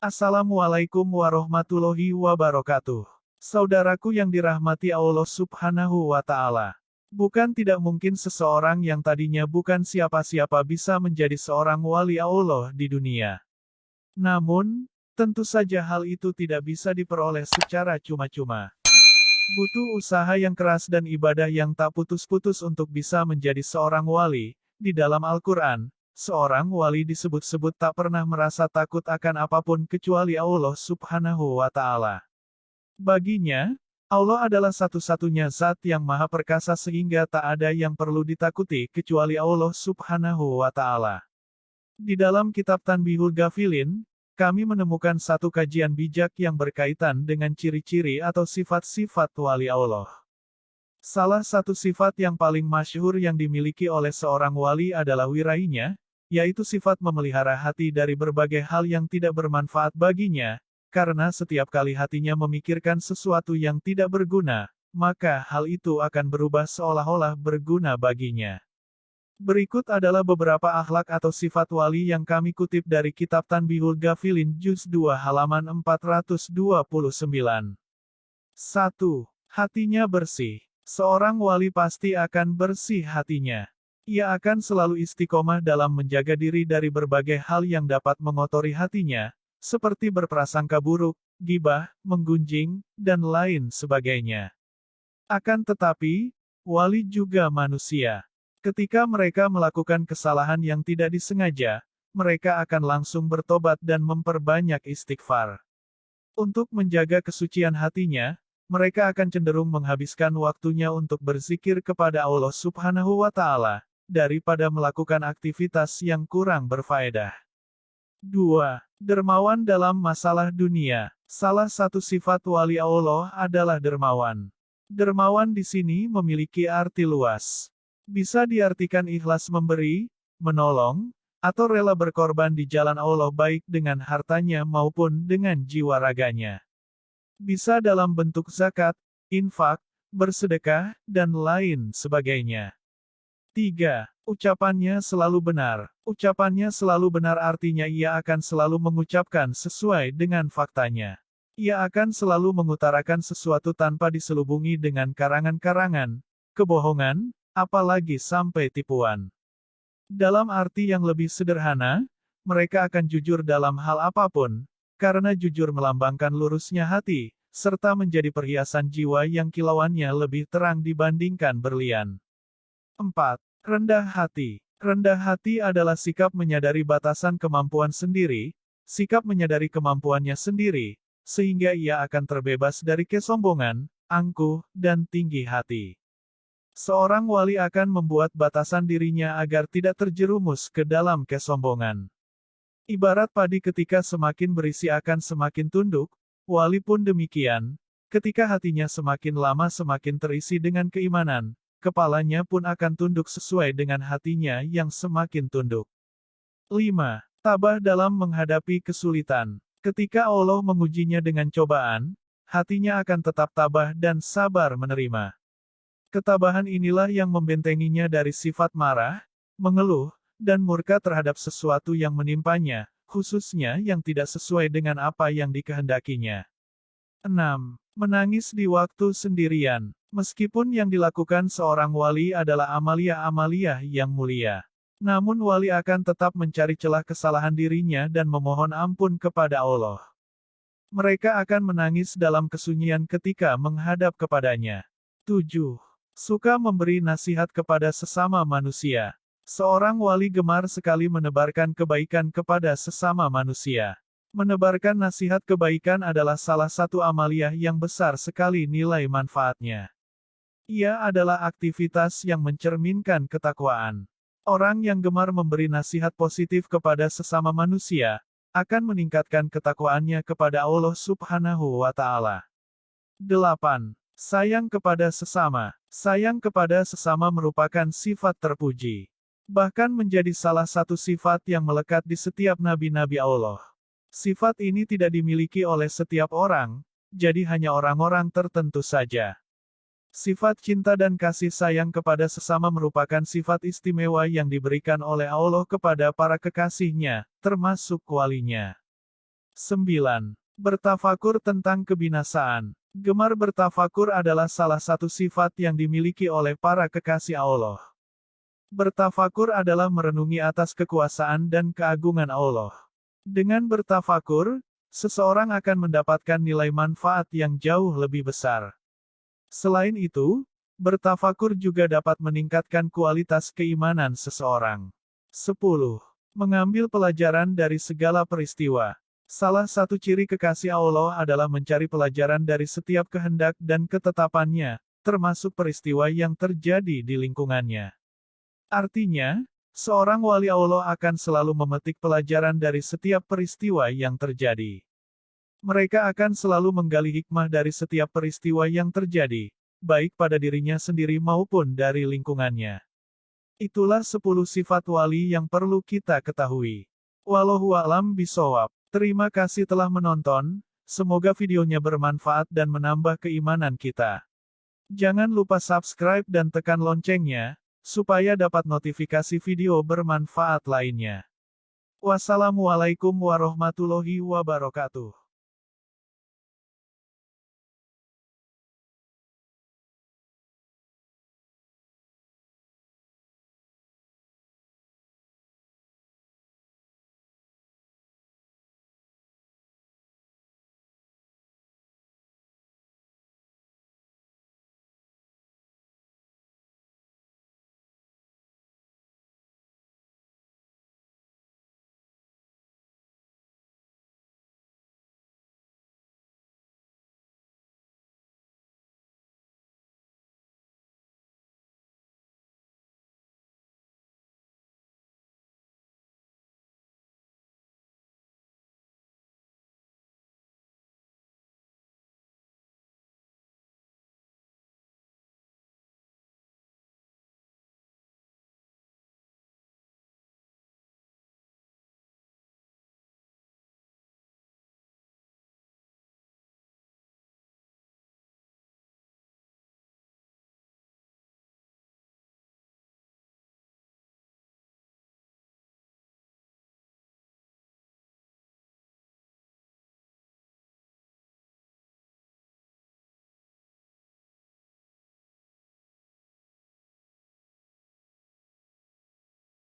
Assalamualaikum warahmatullahi wabarakatuh. Saudaraku yang dirahmati Allah Subhanahu wa Ta'ala. Bukan tidak mungkin seseorang yang tadinya bukan siapa-siapa bisa menjadi seorang wali Allah di dunia. Namun, tentu saja hal itu tidak bisa diperoleh secara cuma-cuma. Butuh usaha yang keras dan ibadah yang tak putus-putus untuk bisa menjadi seorang wali. Di dalam Al-Quran, seorang wali disebut-sebut tak pernah merasa takut akan apapun kecuali Allah Subhanahu wa Ta'ala. Baginya, Allah adalah satu-satunya zat yang maha perkasa sehingga tak ada yang perlu ditakuti kecuali Allah Subhanahu wa Ta'ala. Di dalam kitab Tanbihul Ghafilin, kami menemukan satu kajian bijak yang berkaitan dengan ciri-ciri atau sifat-sifat wali Allah. Salah satu sifat yang paling masyhur yang dimiliki oleh seorang wali adalah wirainya, yaitu sifat memelihara hati dari berbagai hal yang tidak bermanfaat baginya, karena setiap kali hatinya memikirkan sesuatu yang tidak berguna, maka hal itu akan berubah seolah-olah berguna baginya. Berikut adalah beberapa akhlak atau sifat wali yang kami kutip dari kitab Tanbihul Ghafilin Juz 2 halaman 429. 1. Hatinya bersih. Seorang wali pasti akan bersih hatinya. Ia akan selalu istiqomah dalam menjaga diri dari berbagai hal yang dapat mengotori hatinya, seperti berprasangka buruk, ghibah, menggunjing, dan lain sebagainya. Akan tetapi, wali juga manusia. Ketika mereka melakukan kesalahan yang tidak disengaja, mereka akan langsung bertobat dan memperbanyak istighfar. Untuk menjaga kesucian hatinya, mereka akan cenderung menghabiskan waktunya untuk berzikir kepada Allah Subhanahu wa Ta'ala, daripada melakukan aktivitas yang kurang berfaedah. 2. Dermawan dalam masalah dunia. Salah satu sifat wali Allah adalah dermawan. Dermawan di sini memiliki arti luas. Bisa diartikan ikhlas memberi, menolong, atau rela berkorban di jalan Allah baik dengan hartanya maupun dengan jiwa raganya. Bisa dalam bentuk zakat, infak, bersedekah, dan lain sebagainya. 3. Ucapannya selalu benar. Ucapannya selalu benar artinya ia akan selalu mengucapkan sesuai dengan faktanya. Ia akan selalu mengutarakan sesuatu tanpa diselubungi dengan karangan-karangan, kebohongan, apalagi sampai tipuan. Dalam arti yang lebih sederhana, mereka akan jujur dalam hal apapun, karena jujur melambangkan lurusnya hati, serta menjadi perhiasan jiwa yang kilauannya lebih terang dibandingkan berlian. 4. Rendah hati. Rendah hati adalah sikap menyadari batasan kemampuan sendiri, sikap menyadari kemampuannya sendiri, sehingga ia akan terbebas dari kesombongan, angkuh, dan tinggi hati. Seorang wali akan membuat batasan dirinya agar tidak terjerumus ke dalam kesombongan. Ibarat padi ketika semakin berisi akan semakin tunduk, wali pun demikian, ketika hatinya semakin lama semakin terisi dengan keimanan, kepalanya pun akan tunduk sesuai dengan hatinya yang semakin tunduk. 5. Tabah dalam menghadapi kesulitan. Ketika Allah mengujinya dengan cobaan, hatinya akan tetap tabah dan sabar menerima. Ketabahan inilah yang membentenginya dari sifat marah, mengeluh, dan murka terhadap sesuatu yang menimpanya, khususnya yang tidak sesuai dengan apa yang dikehendakinya. 6. Menangis di waktu sendirian. Meskipun yang dilakukan seorang wali adalah amaliyah-amaliyah yang mulia, namun wali akan tetap mencari celah kesalahan dirinya dan memohon ampun kepada Allah. Mereka akan menangis dalam kesunyian ketika menghadap kepadanya. 7. Suka memberi nasihat kepada sesama manusia. Seorang wali gemar sekali menebarkan kebaikan kepada sesama manusia. Menebarkan nasihat kebaikan adalah salah satu amaliyah yang besar sekali nilai manfaatnya. Ia adalah aktivitas yang mencerminkan ketakwaan. Orang yang gemar memberi nasihat positif kepada sesama manusia, akan meningkatkan ketakwaannya kepada Allah Subhanahu wa Ta'ala. 8. Sayang kepada sesama. Sayang kepada sesama merupakan sifat terpuji. Bahkan menjadi salah satu sifat yang melekat di setiap nabi-nabi Allah. Sifat ini tidak dimiliki oleh setiap orang, jadi hanya orang-orang tertentu saja. Sifat cinta dan kasih sayang kepada sesama merupakan sifat istimewa yang diberikan oleh Allah kepada para kekasihnya, termasuk walinya. 9. Bertafakur tentang kebinasaan. Gemar bertafakur adalah salah satu sifat yang dimiliki oleh para kekasih Allah. Bertafakur adalah merenungi atas kekuasaan dan keagungan Allah. Dengan bertafakur, seseorang akan mendapatkan nilai manfaat yang jauh lebih besar. Selain itu, bertafakur juga dapat meningkatkan kualitas keimanan seseorang. 10. Mengambil pelajaran dari segala peristiwa. Salah satu ciri kekasih Allah adalah mencari pelajaran dari setiap kehendak dan ketetapannya, termasuk peristiwa yang terjadi di lingkungannya. Artinya, seorang wali Allah akan selalu memetik pelajaran dari setiap peristiwa yang terjadi. Mereka akan selalu menggali hikmah dari setiap peristiwa yang terjadi, baik pada dirinya sendiri maupun dari lingkungannya. Itulah 10 sifat wali yang perlu kita ketahui. Wallahu a'lam bishawab. Terima kasih telah menonton, semoga videonya bermanfaat dan menambah keimanan kita. Jangan lupa subscribe dan tekan loncengnya, supaya dapat notifikasi video bermanfaat lainnya. Wassalamualaikum warahmatullahi wabarakatuh.